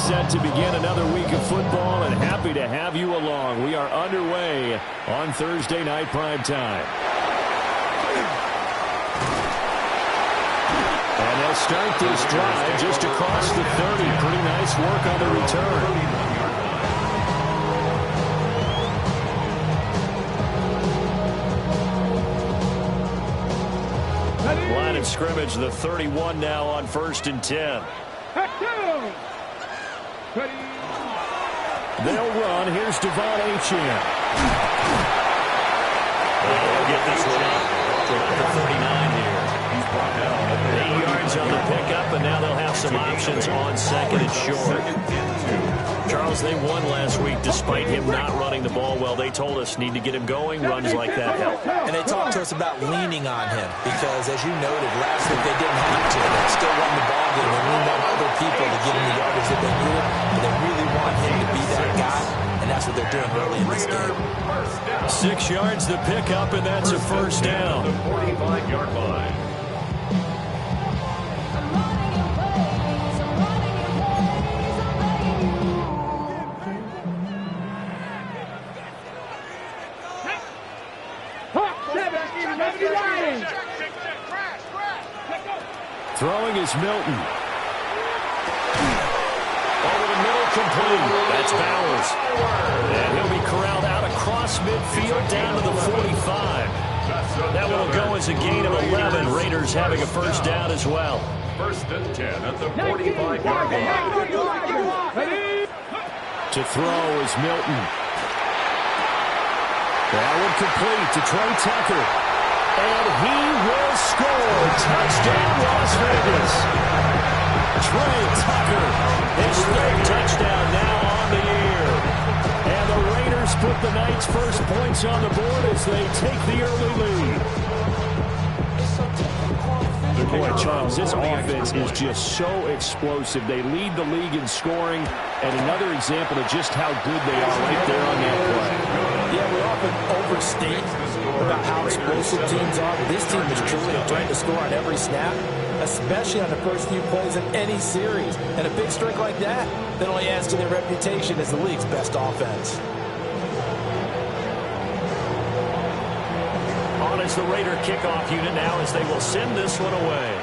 set to begin another week of football, and happy to have you along. We are underway on Thursday night prime time. And they'll start this drive just across the 30. Pretty nice work on the return. Line of scrimmage, the 31 now on 1st and 10. They'll run. Here's Devon Achane. They'll get this one up to the 39 here. 8 yards on the pickup, and now they'll have some options on 2nd and short. Charles, they won last week despite him not running the ball well. They told us need to get him going. Runs like that help. And they talked to us about leaning on him because, as you noted, last week they didn't have to. They still won the ball game. They leaned on other people to give him the yardage that they needed. But they really want him to be that guy, and that's what they're doing early in this game. 6 yards the pickup, and that's a first down. 45-yard line. Throwing is Milton. Over the middle, complete. That's Bowers. And he'll be corralled out across midfield down to the 45. That will go as a gain of 11. Raiders having a first down as well. 1st and 10 at the 45-yard line. To throw is Milton. That one complete to Trey Tucker. And he will score. Touchdown, Las Vegas. Trey Tucker, his 3rd touchdown now on the year. And the Raiders put the Knights' first points on the board as they take the early lead. Boy, Charles, this offense is just so explosive. They lead the league in scoring, and another example of just how good they are right there on that play. Yeah, we often overstate about how explosive teams are. This team is truly trying to score on every snap, especially on the first few plays of any series. And a big streak like that only adds to their reputation as the league's best offense. On is the Raider kickoff unit now as they will send this one away.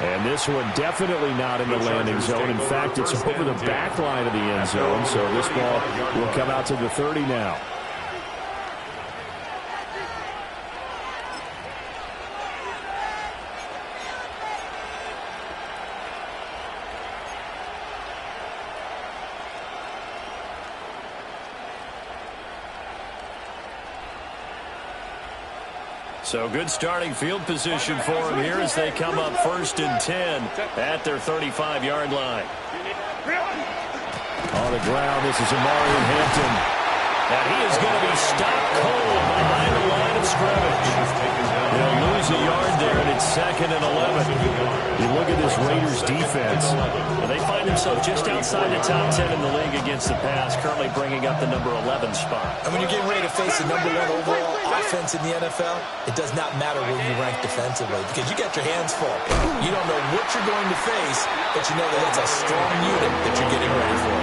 And this one definitely not in the landing zone. In fact, it's over the back line of the end zone. So this ball will come out to the 30 now. So good starting field position for them here as they come up 1st and 10 at their 35-yard line. On the ground, this is Omarion Hampton. And he is going to be stopped cold behind the line of scrimmage. They'll lose a yard there, and it's 2nd and 11. You look at this Raiders defense. And they find themselves just outside the top 10 in the league against the pass, currently bringing up the number 11 spot. And when you're getting ready to face the number 1 overall offense in the NFL, it does not matter where you rank defensively because you got your hands full. You don't know what you're going to face, but you know that it's a strong unit that you're getting ready for.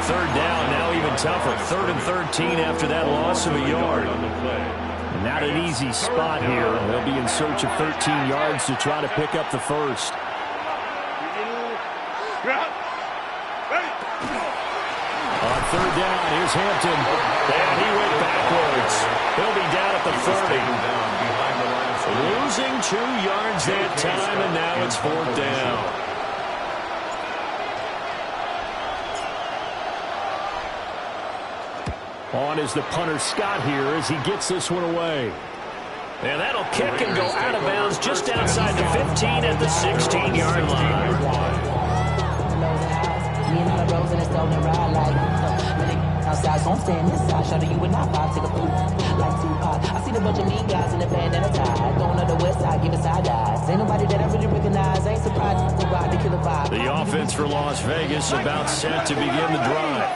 3rd down, now even tougher. 3rd and 13 after that loss of a yard. Not an easy spot here. They'll be in search of 13 yards to try to pick up the first. On 3rd down, here's Hampton. And he went backwards. He'll be down at the 30. Losing 2 yards that time, and now it's 4th down. On is the punter Scott here as he gets this one away. And that'll kick and go out of bounds just outside the 15 at the 16-yard line. Outside, so I'm staying inside. Shout to you and I vibe, take a food like Tupac. I see the bunch of mean guys in the band and a tie. Going on the west side, giving side eyes. Ain't nobody that I really recognize. Ain't surprised to ride the killer vibe. The offense for Las Vegas about set to begin the drive.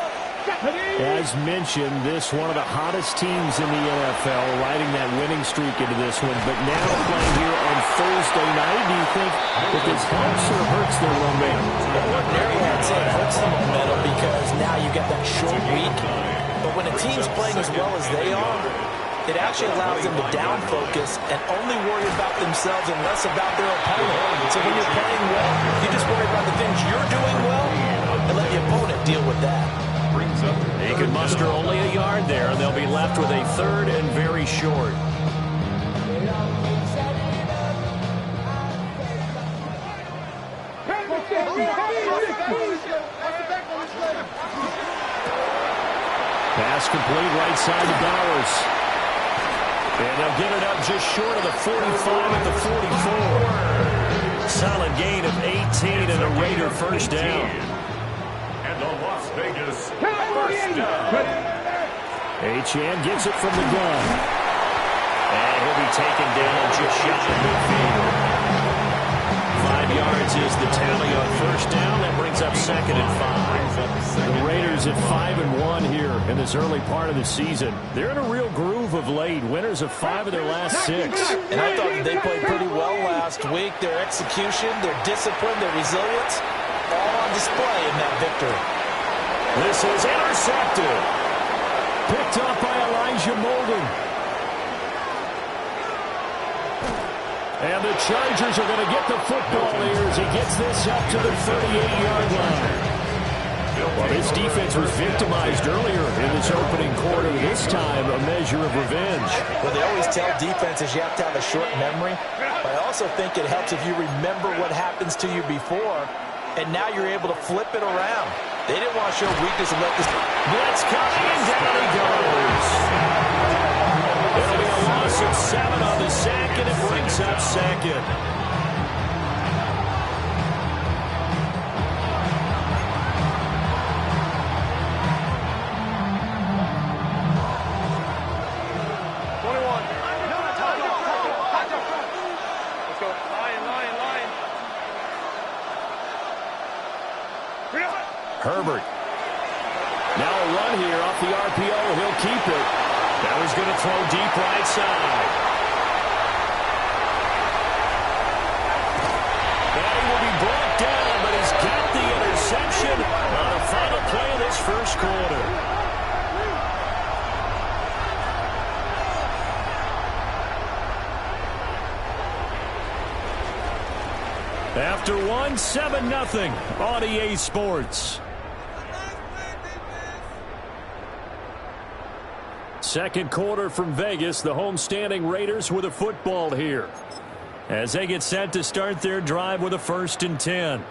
As mentioned, this one of the hottest teams in the NFL, riding that winning streak into this one, but now playing here on Thursday night. Do you think that this helps or hurts their momentum? Ordinarily, I'd say it hurts the momentum because now you get that short week. But when a team's playing as well as they are, it actually allows them to down focus and only worry about themselves and less about their opponent. So when you're playing well, you just worry about the things you're doing well and let the opponent deal with that. He can muster only a yard there, and they'll be left with a third and very short. Pass complete right side to Bowers. And they'll get it up just short of the 45 at the 44. Solid gain of 18 and a Raider first down. And the Las Vegas first down. Achane gets it from the gun. And he'll be taken down just shy of midfield. 5 yards is the tally on first down. That brings up 2nd and 5. The Raiders at 5-1 here in this early part of the season. They're in a real groove of late. Winners of 5 of their last 6. And I thought that they played pretty well last week. Their execution, their discipline, their resilience, all on display in that victory. This is intercepted. Picked up by Elijah Molden. And the Chargers are going to get the football here as he gets this up to the 38-yard line. Well, this defense was victimized earlier in this opening quarter. This time, a measure of revenge. Well, they always tell defenses you have to have a short memory. But I also think it helps if you remember what happens to you before, and now you're able to flip it around. They didn't want to show weakness and let this blitz coming, and down he goes. It'll be a loss of 7 on the sack, and it brings up 2nd. Herbert. Now a run here off the RPO. He'll keep it. Now he's going to throw deep right side. And he will be brought down, but he's got the interception on the final play of this first quarter. After 1, 7-0 on EA Sports. Second quarter from Vegas. The homestanding Raiders with a football here as they get set to start their drive with a 1st and 10.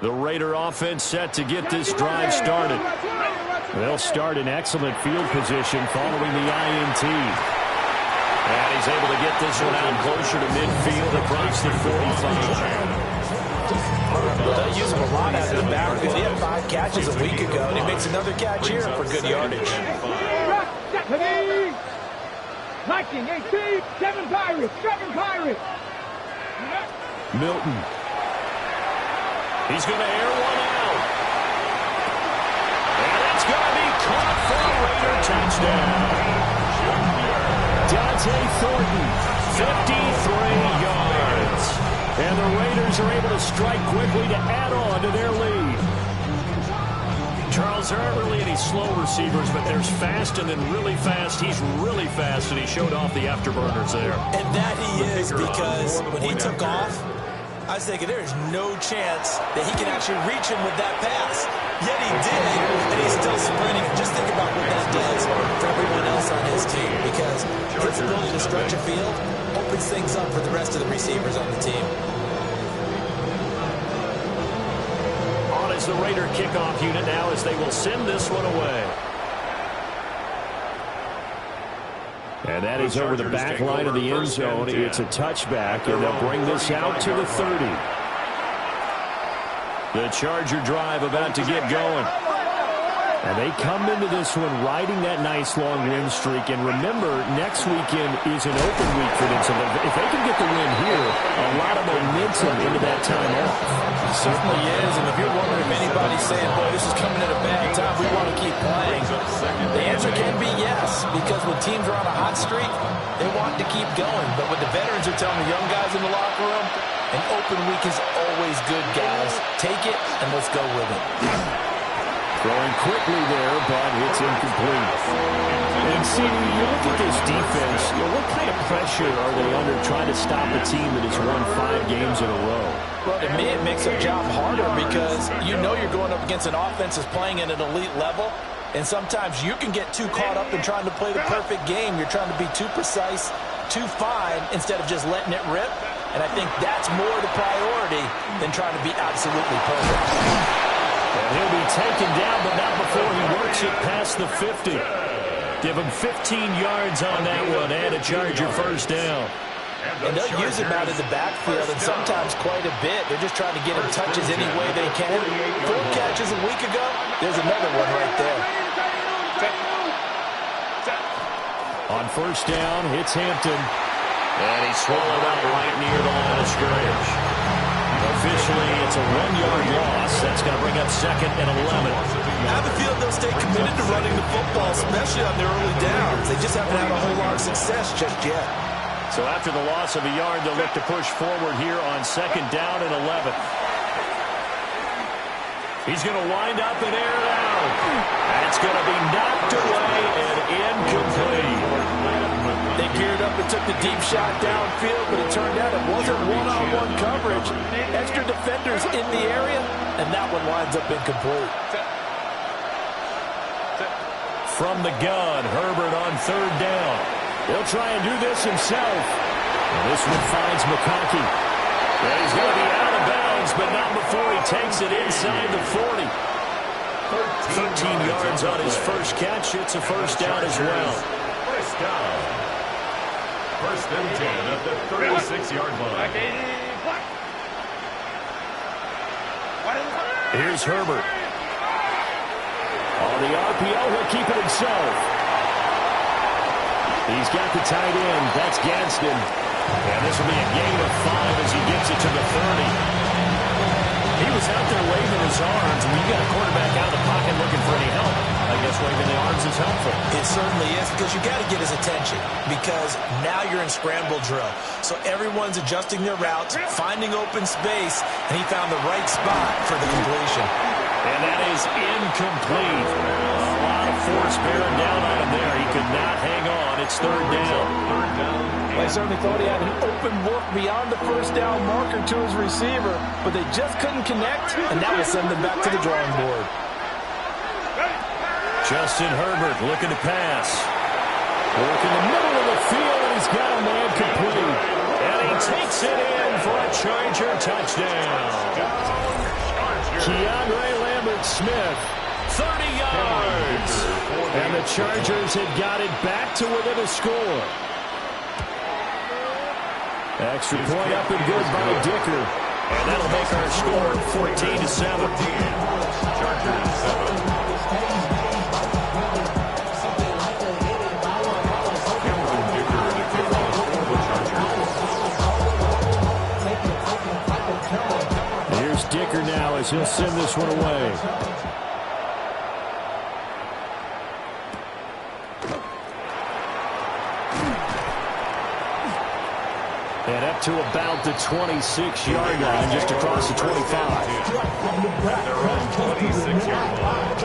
The Raider offense set to get this drive started. They'll start in excellent field position following the INT. And he's able to get this one out closer to midfield across the 45. Well, they use him a lot out of the backfield. He had 5 catches a week ago, and he makes another catch here for good yardage. 19, 18, 7 Pirates, 7 Pirates. Milton. He's going to air one out. And it's going to be caught for a Raider touchdown. Dante Thornton, 53 yards. And the Raiders are able to strike quickly to add on to their lead. Charles, there aren't really any slow receivers, but there's fast and then really fast. He's really fast, and he showed off the afterburners there. And that he is, because when he took off, I was thinking there's no chance that he can actually reach him with that pass. Yet he did, and he's still sprinting. Just think about what that does for everyone else on his team, because his ability to stretch a field opens things up for the rest of the receivers on the team. On is the Raider kickoff unit now as they will send this one away. And that is over the back line of the end zone. It's a touchback, and they'll bring this out to the 30. The Charger drive about to get going. And they come into this one riding that nice long win streak. And remember, next weekend is an open week for them. So if they can get the win here, a lot of momentum momentum into that time off. It certainly is, and if you're wondering if anybody's saying, boy, this is coming at a bad time, we want to keep playing, the answer can be yes, because when teams are on a hot streak, they want to keep going. But what the veterans are telling the young guys in the locker room, an open week is always good, guys. Take it, and let's go with it. Throwing quickly there, but it's incomplete. And see, you look at this defense, what kind of pressure are they under trying to stop a team that has won 5 games in a row? Well, to me, it makes their job harder because you know you're going up against an offense that's playing at an elite level, and sometimes you can get too caught up in trying to play the perfect game. You're trying to be too precise, too fine, instead of just letting it rip. And I think that's more the priority than trying to be absolutely perfect. And he'll be taken down, but not before he works it past the 50. Give him 15 yards on that one and a Charger first down. And they'll use him out of the backfield, and sometimes quite a bit. They're just trying to get him touches any way they can. 4 catches a week ago, there's another one right there. On first down, hits Hampton. And he's swallowed up right near the line of scrimmage. Officially, it's a 1-yard loss. That's going to bring up 2nd and 11. I have a feeling they'll stay committed to running the football, especially on their early downs. They just haven't had a whole lot of success just yet. So after the loss of a yard, they'll look to push forward here on 2nd down and 11. He's going to wind up and air it out. That's going to be knocked away and incomplete. They geared up and took the deep shot downfield, but it turned out it wasn't one-on-one coverage. Extra defenders in the area, and that one winds up incomplete. From the gun, Herbert on 3rd down. He'll try and do this himself. And this one finds McConkey. And he's going to be out of bounds, but not before he takes it inside the 40. 13 yards on his first catch. It's a first down as well. First down. First and 10 at the 36-yard line. Here's Herbert. On the RPO, he'll keep it himself. He's got the tight end. That's Gadsden. And this will be a gain of 5 as he gets it to the 30. He was out there waving his arms. When you got a quarterback out of the pocket looking for any help, I guess waving the arms is helpful. It certainly is, because you got to get his attention, because now you're in scramble drill. So everyone's adjusting their routes, finding open space, and he found the right spot for the completion. And that is incomplete. A lot of force bearing down on him there. He could not hang on. It's 3rd down. Well, I certainly thought he had an open look beyond the first down marker to his receiver, but they just couldn't connect, and that will send them back to the drawing board. Justin Herbert looking to pass. Work in the middle of the field, and he's got a man complete. And he takes it in for a Charger touchdown. Keandre Lambert-Smith, 30 yards. And the Chargers had got it back to within a score. Extra point up and good by Dicker. And that'll make our score 14-7. Chargers 7. Here's Dicker now as he'll send this one away. And up to about the 26-yard line, just across the 25. They're on 26-yard line.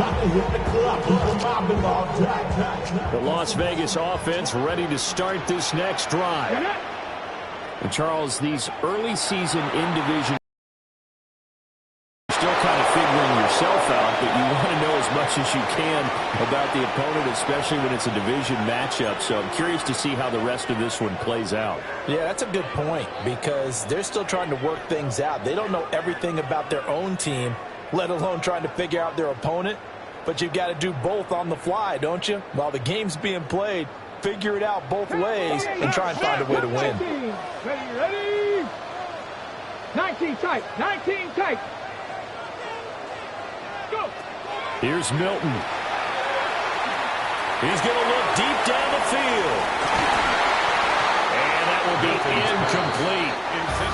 The Las Vegas offense ready to start this next drive. And Charles, these early season in-division, still kind of figuring yourself out, but you want to know as much as you can about the opponent, especially when it's a division matchup. So I'm curious to see how the rest of this one plays out. Yeah, that's a good point, because they're still trying to work things out. They don't know everything about their own team, let alone trying to figure out their opponent. But you've got to do both on the fly, don't you? While the game's being played, figure it out both ways and try and find a way to win. Ready? 19 tight. 19 tight. Go. Here's Milton. He's going to look deep down the field. And that will be incomplete.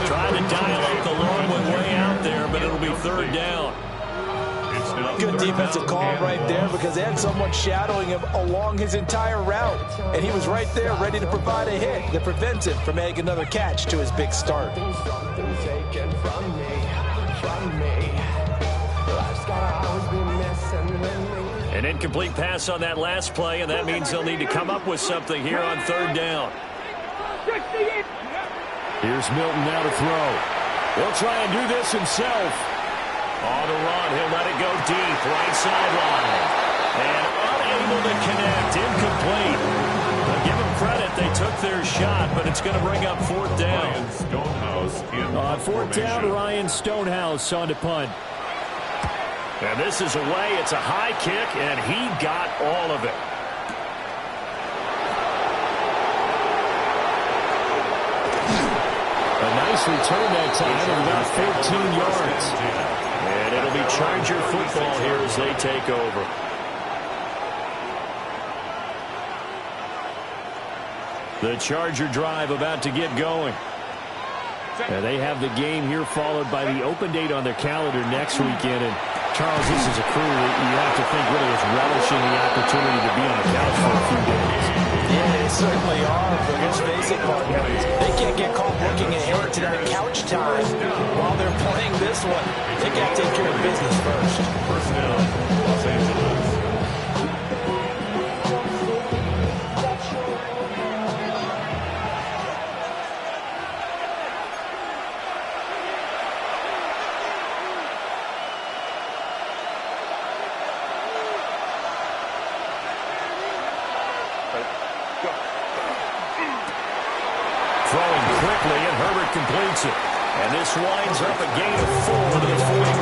Trying to dial up the long one way out there, but it'll be third down. Good defensive call right there because they had someone shadowing him along his entire route. And he was right there ready to provide a hit that prevents him from making another catch to his big start. An incomplete pass on that last play, and that means they'll need to come up with something here on third down. Here's Milton now to throw. He'll try and do this himself. On the run, he'll let it go deep, right sideline. And unable to connect, incomplete. Now give them credit, they took their shot, but it's going to bring up fourth down. Ryan Stonehouse in Fourth down, Ryan Stonehouse on to punt. And this is away. It's a high kick, and he got all of it. A nice return that time of about 14 yards. And it'll be Charger football here as they take over. The Charger drive about to get going. And they have the game here followed by the open date on their calendar next weekend. And Charles, this is a crew that you have to think really is relishing the opportunity to be on the couch for a few days. Yeah, they certainly are. But let's face it, partner, they can't get caught looking ahead to that couch time while they're playing this one. They got to take care of business first. First down, Los Angeles. Throwing quickly, and Herbert completes it. And this winds up a gain of 4 to the 41.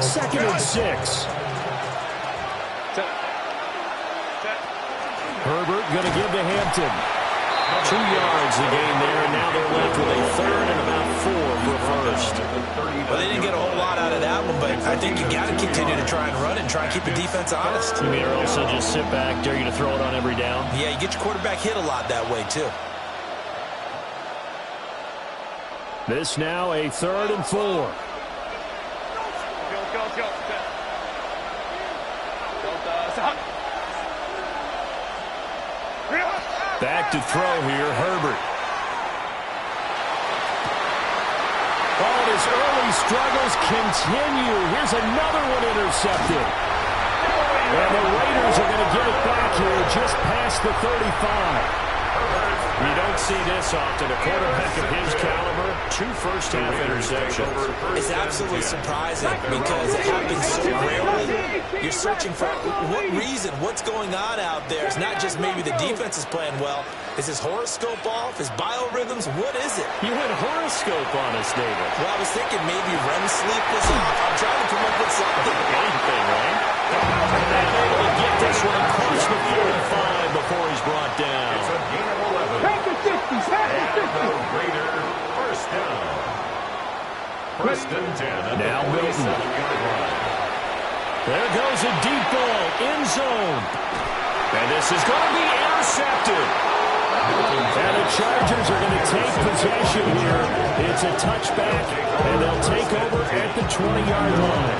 Second and 6. Herbert going to give to Hampton. 2 yards the gain there, and now they're left with a third and about 4 for first. Well, they didn't get a whole lot out of that one, but I think you got to continue to try and run and try and keep the defense honest. You mean or also just sit back, dare you to throw it on every down? Yeah, you get your quarterback hit a lot that way, too. This now a third and 4. Back to throw here, Herbert. Oh, his early struggles continue. Here's another one intercepted. And the Raiders are going to get it back here just past the 35. You don't see this often. A quarterback of his caliber, 2 first-half interceptions. It's absolutely surprising because it happens so rarely. You're searching for what reason, what's going on out there. It's not just maybe the defense is playing well. Is his horoscope off? His biorhythms? What is it? You went horoscope on us, David. Well, I was thinking maybe REM sleep was off. I'm trying to come up with something. Anything, right? And able to get this one across the 45 before he's brought down. It's a gain of 11. Take the 60. And the Raider first down. First and 10 at Now the 47-yard line. There goes a deep ball, end zone. And this is going to be intercepted. And the Chargers are going to take possession here. It's a touchback, and they'll take over at the 20-yard line.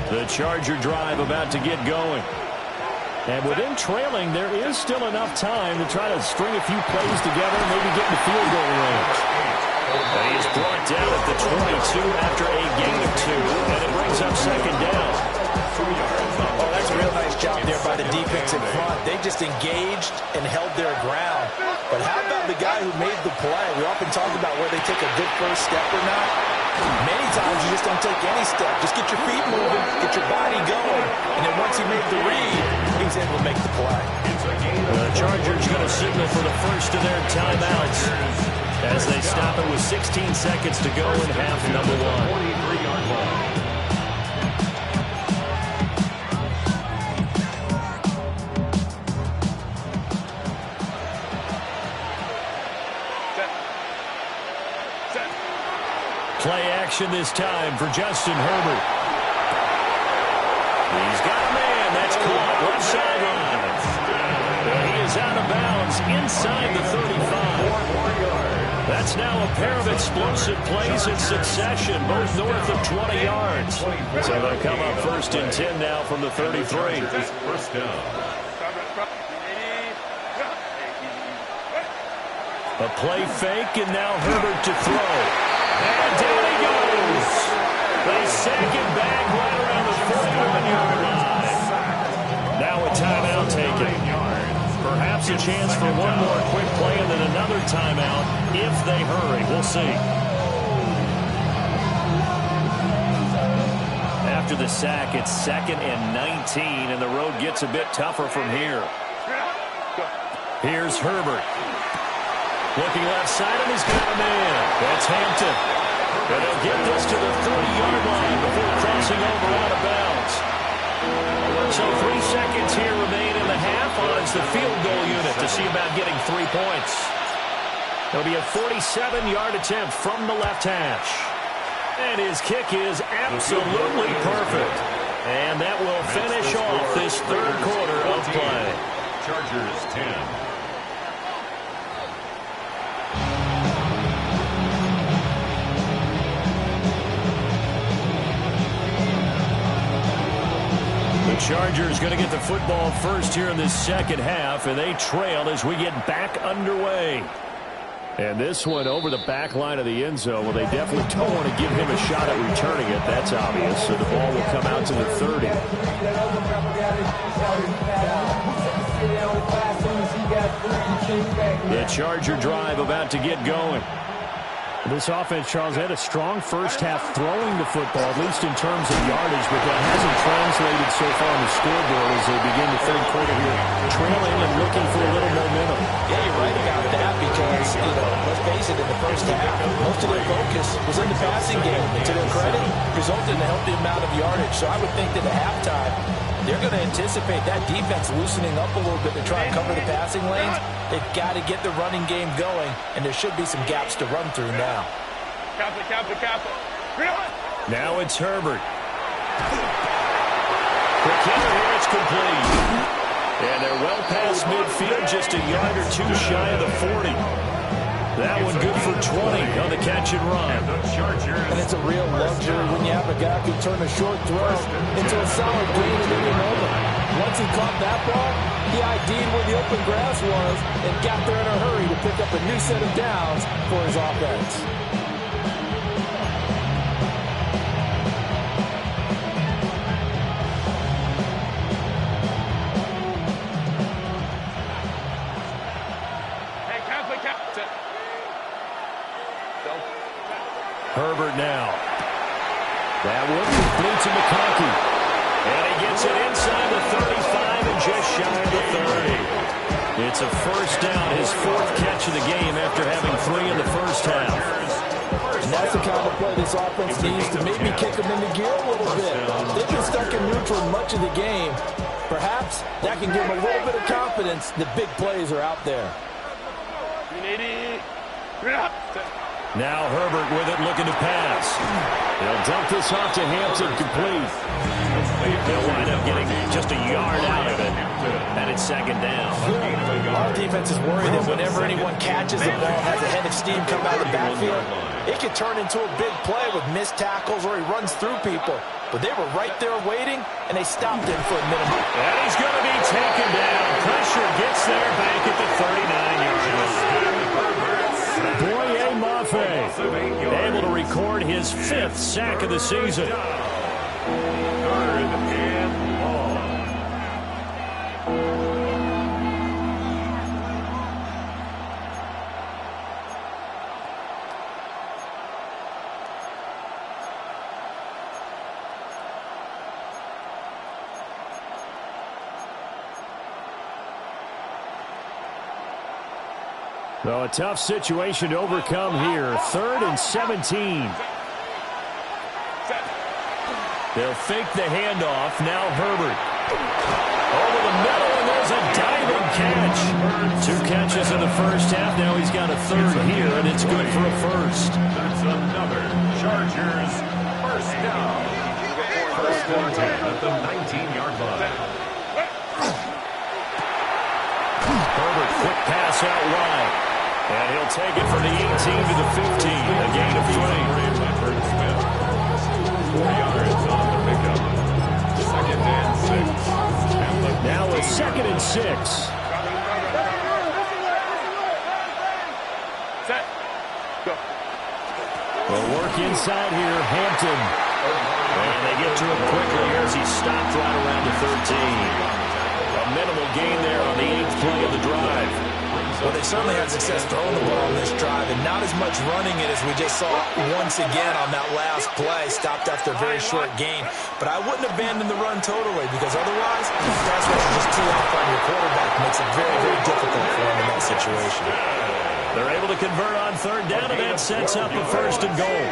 The Charger drive about to get going. And with them trailing, there is still enough time to try to string a few plays together and maybe get in the field goal range. And he is brought down at the 22 after a gain of 2, and it brings up second down. Oh, that's a real nice job there by the defensive front. They just engaged and held their ground. But how about the guy who made the play? We often talk about where they take a good first step or not. Many times you just don't take any step. Just get your feet moving, get your body going, and then once he made the read, he was able to make the play. The Chargers going to signal for the first of their timeouts as they stop it with 16 seconds to go in half number 1. 43-yard line. Play action this time for Justin Herbert. He's got a man. That's caught left sideline. He is out of bounds inside the 35. That's now a pair of explosive plays in succession, both north of 20 yards. So they'll come up 1st and 10 now from the 33. First down. A play fake, and now Herbert to throw. And down he goes. They sack it back right around the 41-yard line. Now a timeout taken. Perhaps a chance for one more quick play and then another timeout if they hurry. We'll see. After the sack, it's 2nd and 19, and the road gets a bit tougher from here. Here's Herbert. Looking left side, and he's got a man. That's Hampton. And they'll get this to the 30-yard line before crossing over out of bounds. So 3 seconds here remain in the half. Odds the field goal unit to see about getting 3 points. It'll be a 47-yard attempt from the left hash. And his kick is absolutely perfect. And that will finish off this 3rd quarter of play. Chargers 10. Chargers going to get the football first here in this 2nd half, and they trail as we get back underway. And this one over the back line of the end zone. Well, they definitely don't want to give him a shot at returning it. That's obvious. So the ball will come out to the 30. The Charger drive about to get going. This offense, Charles, had a strong first half throwing the football, at least in terms of yardage, but that hasn't translated so far on the scoreboard as they begin the 3rd quarter here, trailing and looking for a little momentum. Yeah, you're right about that because, let's face it, in the first half, most of their focus was in the passing game. And to their credit, resulted in a healthy amount of yardage. So I would think that at halftime, they're going to anticipate that defense loosening up a little bit to try and cover the passing lanes. They've got to get the running game going, and there should be some gaps to run through now. Now it's Herbert. Quick hitter here, it's complete. And they're well past midfield, just a yard or two shy of the 40. That one good for 20 on the catch and run. And it's a real luxury when you have a guy who can turn a short throw into a solid gain in any moment. Once he caught that ball, he ID'd where the open grass was and got there in a hurry to pick up a new set of downs for his offense. Herbert now. That one complete to McConkey. And he gets it inside the 35 and just shy of the 30. It's a first down, his 4th catch of the game after having 3 in the first half. And that's the kind of play this offense needs to maybe kick them into gear a little bit. They've been stuck in neutral much of the game. Perhaps that can give them a little bit of confidence that big plays are out there. Now Herbert with it, looking to pass. They'll dump this off to Hampton, complete. They'll wind up getting just a yard out of it, and it's 2nd down. Our defense is worried that whenever anyone catches the ball, has a head of steam come out of the backfield, it could turn into a big play with missed tackles or he runs through people. But they were right there waiting, and they stopped him for a minimum. And he's going to be taken down. Pressure gets there back at the 39-yard line. Boye Mafe able to record his 5th sack of the season. 3rd and long. So a tough situation to overcome here. 3rd and 17. They'll fake the handoff. Now Herbert. Over the middle, and there's a diving catch. 2 catches in the first half. Now he's got a 3rd here, and it's good for a 1st. That's another Charger at the 19-yard line. Herbert, quick pass out wide. And he'll take it from the 18 to the 15. A gain of 3. Leonard Smith. 4 yards on the pickup. 2nd and 6. Now a 2nd and 6. Set. Go. Well, work inside here, Hampton. And they get to him quickly here as he stopped right around the 13. A minimal gain there on the 8th play of the drive. Well, they certainly had success throwing the ball on this drive, and not as much running it as we just saw once again on that last play. Stopped after a very short gain. But I wouldn't abandon the run totally, because otherwise, the pass rush is just too off on your quarterback. It makes it very, very difficult for him in that situation. They're able to convert on 3rd down, and that sets up a 1st and goal.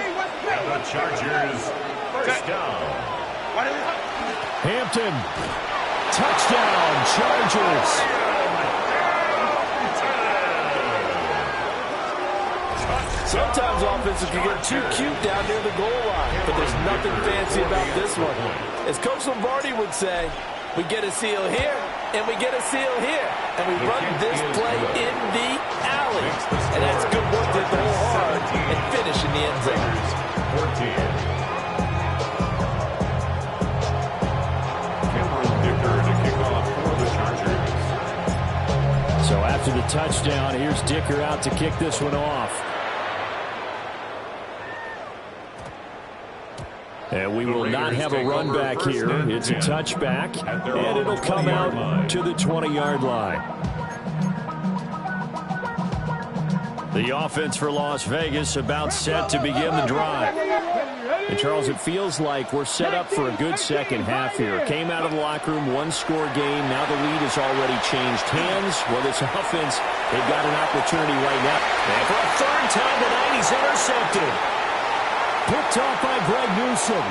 And the Chargers, 1st down. Hampton, touchdown, Chargers. Sometimes offenses can get too cute down near the goal line, but there's nothing fancy about this one. As Coach Lombardi would say, we get a seal here, and we get a seal here, and we run this play in the alley. And that's good work to go hard and finish in the end zone. 14. Cameron Dicker to kick off for the Chargers. So after the touchdown, here's Dicker out to kick this one off. And we will not have a run back here. It's a touchback, and it'll come out to the 20-yard line. The offense for Las Vegas about set to begin the drive. And Charles, it feels like we're set up for a good second half here. Came out of the locker room, 1-score game. Now the lead has already changed hands. Well, this offense, they've got an opportunity right now. And for a 3rd time tonight, he's intercepted. Picked off by Greg Newsom.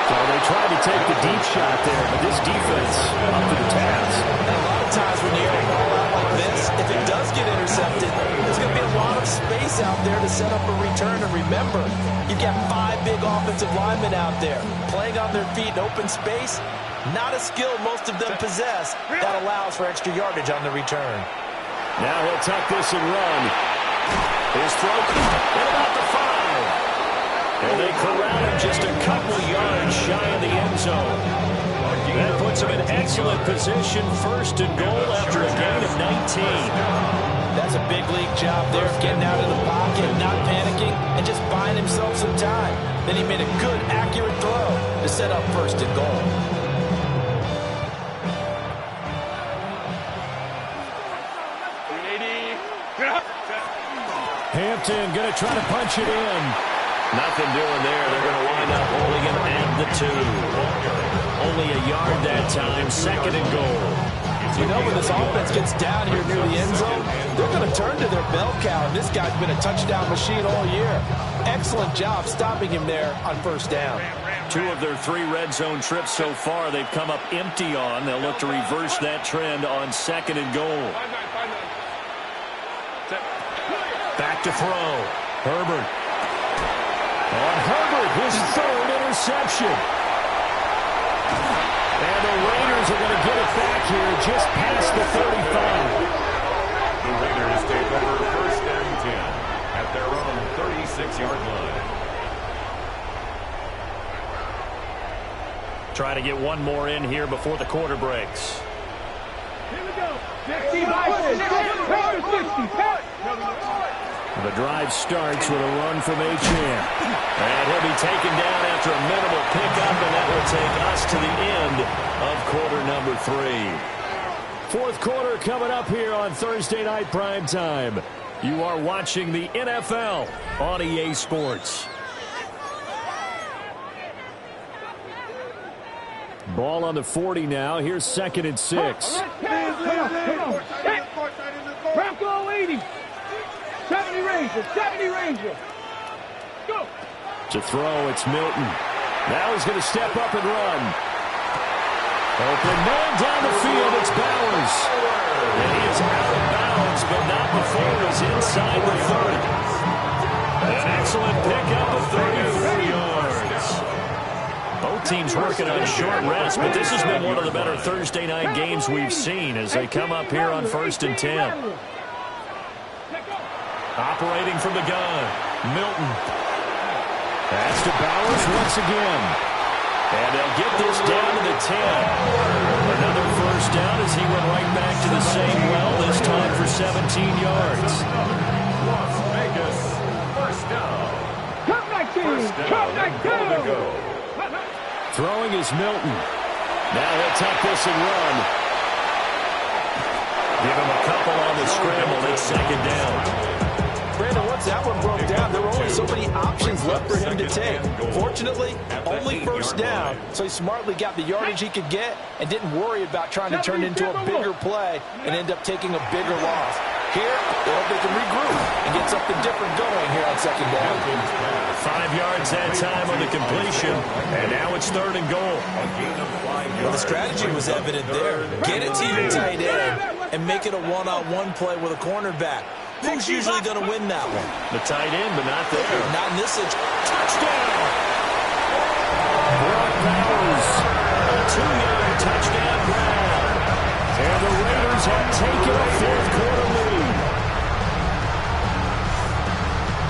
So they tried to take the deep shot there, but this defense up to the task. And a lot of times when you air the ball out like this, if it does get intercepted, there's going to be a lot of space out there to set up a return. And remember, you've got 5 big offensive linemen out there playing on their feet in open space. Not a skill most of them possess that allows for extra yardage on the return. Now he'll tuck this and run. His throw at about the 5. And they corral him just a couple yards shy of the end zone. That puts him in excellent position, 1st and goal after a gain of 19. That's a big league job there, getting out of the pocket, not panicking, and just buying himself some time. Then he made a good, accurate throw to set up 1st and goal. Hampton going to try to punch it in. Nothing doing there. They're going to wind up holding him at the 2. Only a yard that time, 2nd and goal. You know, when this offense gets down here near the end zone, they're going to turn to their bell cow. And this guy's been a touchdown machine all year. Excellent job stopping him there on 1st down. 2 of their 3 red zone trips so far they've come up empty on. They'll look to reverse that trend on 2nd and goal. Back to throw. Herbert. On Herbert, his 3rd interception. And the Raiders are going to get it back here just past the 35. The Raiders take over 1st and 10 at their own 36-yard line. Try to get one more in here before the quarter breaks. Here we go. 50 by 60. The drive starts with a run from Achane. And he'll be taken down after a minimal pickup, and that will take us to the end of quarter number 3. 4th quarter coming up here on Thursday Night Primetime. You are watching the NFL on EA Sports. Ball on the 40 now. Here's 2nd and 6. Bronco 80. 70 Ranger. 70 Ranger. Go. To throw, it's Milton. Now he's going to step up and run. Open man down the field. It's Bowers. And he is out of bounds, but not before he's inside the 30. An excellent pickup of 34 yards. Both teams working on short rest, but this has been one of the better Thursday night games we've seen as they come up here on 1st and 10. Operating from the gun, Milton. That's to Bowers once again. And they'll get this down to the 10. Another first down as he went right back to the same well, this time for 17 yards. Las Vegas, first down. Come back, to go. Throwing is Milton. Now he'll tuck this and run. Give him a couple on the scramble. It's second down. Brandon, once that one broke down, there were only so many options left for him to take. Fortunately, only first down, so he smartly got the yardage he could get and didn't worry about trying to turn it into a bigger play and end up taking a bigger loss. Here, they hope they can regroup and get something different going here on second down. 5 yards that time on the completion, and now it's 3rd and goal. Well, the strategy was evident there. Get it to your tight end and make it a one-on-one play with a cornerback. Who's usually going to win that one? The tight end, but not there. Not in this situation. Touchdown! Brock Bowers, a 2-yard touchdown grab. And the Raiders have taken a 4th-quarter lead.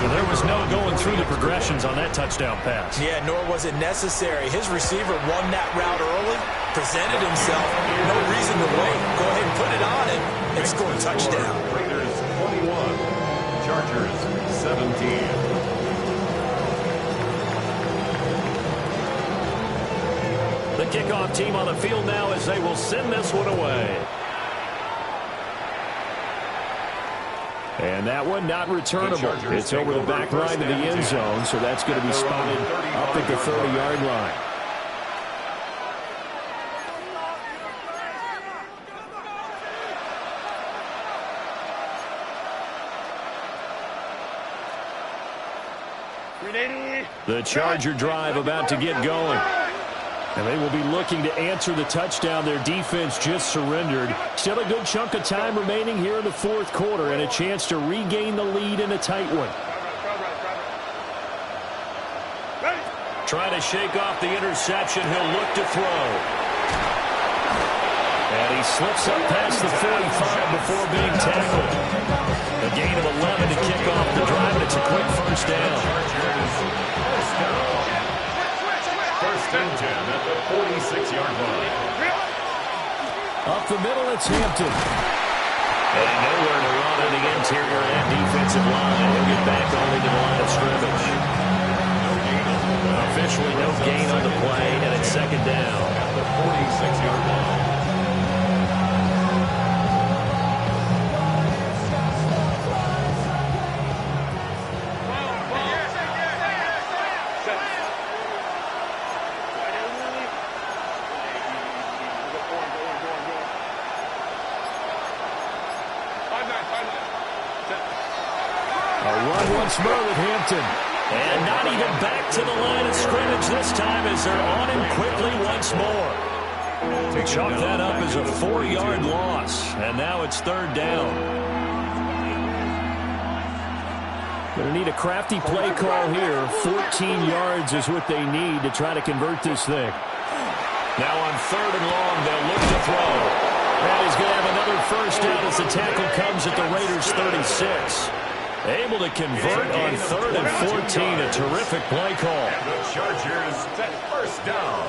Well, there was no going through the progressions on that touchdown pass. Yeah, nor was it necessary. His receiver won that route early, presented himself, no reason to wait. Go ahead and put it on him and score a touchdown. Raiders 21, Chargers 17. The kickoff team on the field now as they will send this one away. And that one not returnable. It's over the back line of the end zone, so that's going to be spotted up at the 30-yard line. The Charger drive about to get going. And they will be looking to answer the touchdown their defense just surrendered. Still a good chunk of time remaining here in the 4th quarter and a chance to regain the lead in a tight one. Trying to shake off the interception. He'll look to throw. And he slips up past the 45 before being tackled. A gain of 11 to kick off the drive, and it's a quick first down. First and 10 at the 46-yard line. Up the middle, it's Hampton. And nowhere to run on the interior and defensive line. He'll get back only to the line of scrimmage. Officially no gain on the play, and it's second down. At the 46-yard line. Once more with Hampton. And not even back to the line of scrimmage this time as they're on him quickly once more. To chalk that up as a 4-yard loss. And now it's 3rd down. Going to need a crafty play call here. 14 yards is what they need to try to convert this thing. Now on 3rd and long, they'll look to throw. And he's going to have another first down as the tackle comes at the Raiders' 36. Able to convert on 3rd and 14. A terrific play call. And the Chargers at first down.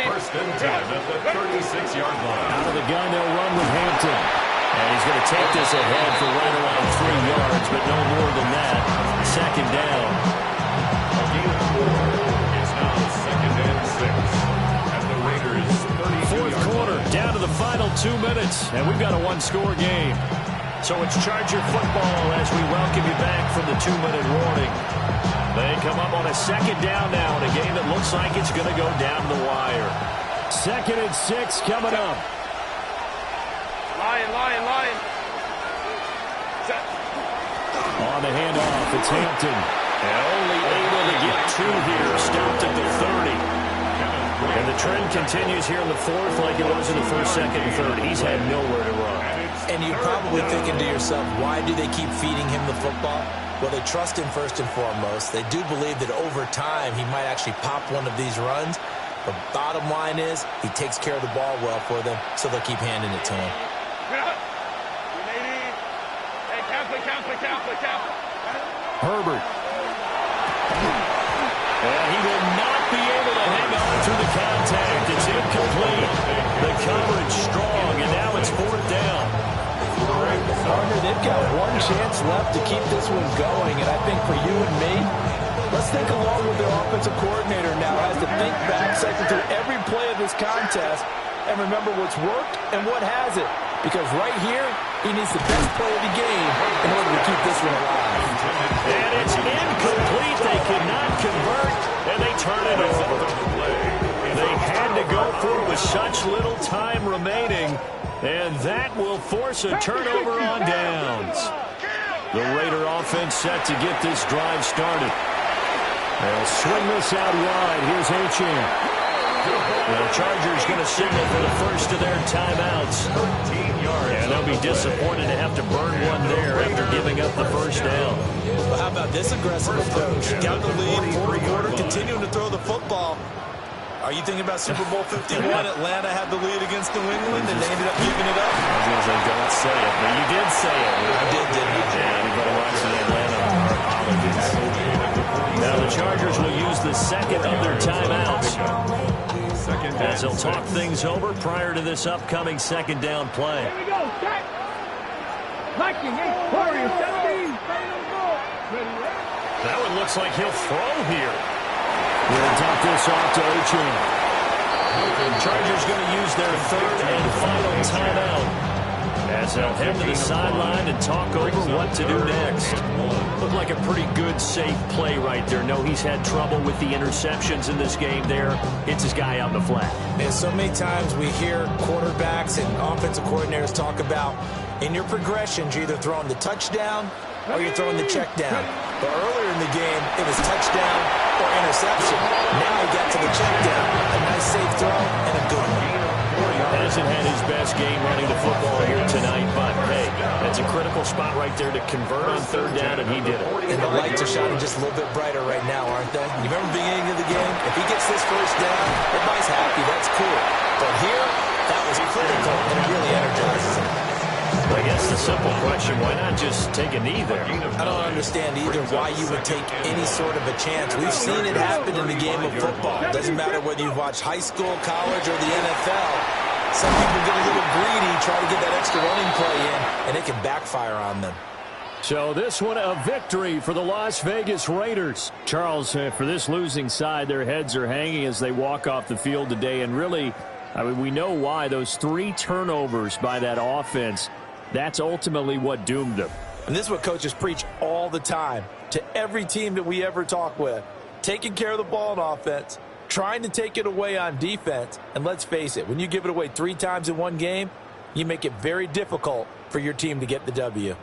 First and 10 at the 36-yard line. Out of the gun, they'll run with Hampton. And he's going to take this ahead for right around 3 yards, but no more than that. Second down. A gain of 4. It's now second and 6 at the Raiders' 32-yard line. 4th quarter, down to the final 2 minutes, and we've got a 1-score game. So it's Charger football as we welcome you back from the 2-minute warning. They come up on a second down now in a game that looks like it's going to go down the wire. 2nd and 6 coming up. Lion. Set. On the handoff, it's Hampton. And only able to get 2 here, stopped at the 30. And the trend continues here in the 4th like it was in the 1st, 2nd, and 3rd. He's had nowhere to run. And you're probably thinking to yourself, why do they keep feeding him the football? Well, they trust him first and foremost. They do believe that over time he might actually pop one of these runs. But bottom line is he takes care of the ball well for them, so they'll keep handing it to him. Herbert. And he will not be able to hang on through the contact. It's incomplete. The coverage strong, and now it's fourth down. Partner, they've got one chance left to keep this one going, and I think for you and me, let's think along with their offensive coordinator now has to think back, cycle through every play of this contest, and remember what's worked and what hasn't. Because right here, he needs the best play of the game in order to keep this one alive. And it's incomplete. They could not convert, and they turn it over. They had to go for it with such little time remaining, and that will force a turnover on downs. The Raider offense set to get this drive started. They'll swing this out wide. Here's Achane. The Chargers going to signal for the first of their timeouts. And they'll be disappointed to have to burn one there after giving up the first down. Well, how about this aggressive approach? Got the lead, fourth quarter, continuing to throw the football. Are you thinking about Super Bowl 51? Atlanta had the lead against New England, and they ended up giving it up. I was going to say, don't say it, but you did say it. I did, didn't I? Yeah, anybody watching Atlanta, our apologies. Now the Chargers will use the second of their timeouts, as they'll talk things over prior to this upcoming second down play. Here we go, set. Liking, Warriors, 17. That one looks like he'll throw here. We'll drop this off to Achane. The Chargers going to use their third and final timeout, as they'll head to the sideline and talk over what to do next. Looked like a pretty good, safe play right there. No, he's had trouble with the interceptions in this game there. Hits his guy out in the flat. And so many times we hear quarterbacks and offensive coordinators talk about, in your progressions, you're either throwing the touchdown or you're throwing the check down. But earlier in the game, it was touchdown or interception. Now he got to the check down. A nice safe throw and a good one. Hasn't had his best game running the football here tonight, but hey, that's a critical spot right there to convert on third down, and he did it. And the lights are shining just a little bit brighter right now, aren't they? You remember the beginning of the game? If he gets this first down, everybody's happy. That's cool. But here, that was critical, and it really energizes him. I guess the simple question, why not just take a knee there? I don't understand either why you would take any sort of a chance. We've seen it happen in the game of football. It doesn't matter whether you watch high school, college, or the NFL. Some people get a little greedy, try to get that extra running play in, and it can backfire on them. So this one a victory for the Las Vegas Raiders. Charles, for this losing side, their heads are hanging as they walk off the field today. And really, I mean, we know why. Those 3 turnovers by that offense, that's ultimately what doomed them. And this is what coaches preach all the time to every team that we ever talk with. Taking care of the ball on offense, trying to take it away on defense. And let's face it, when you give it away 3 times in one game, you make it very difficult for your team to get the W.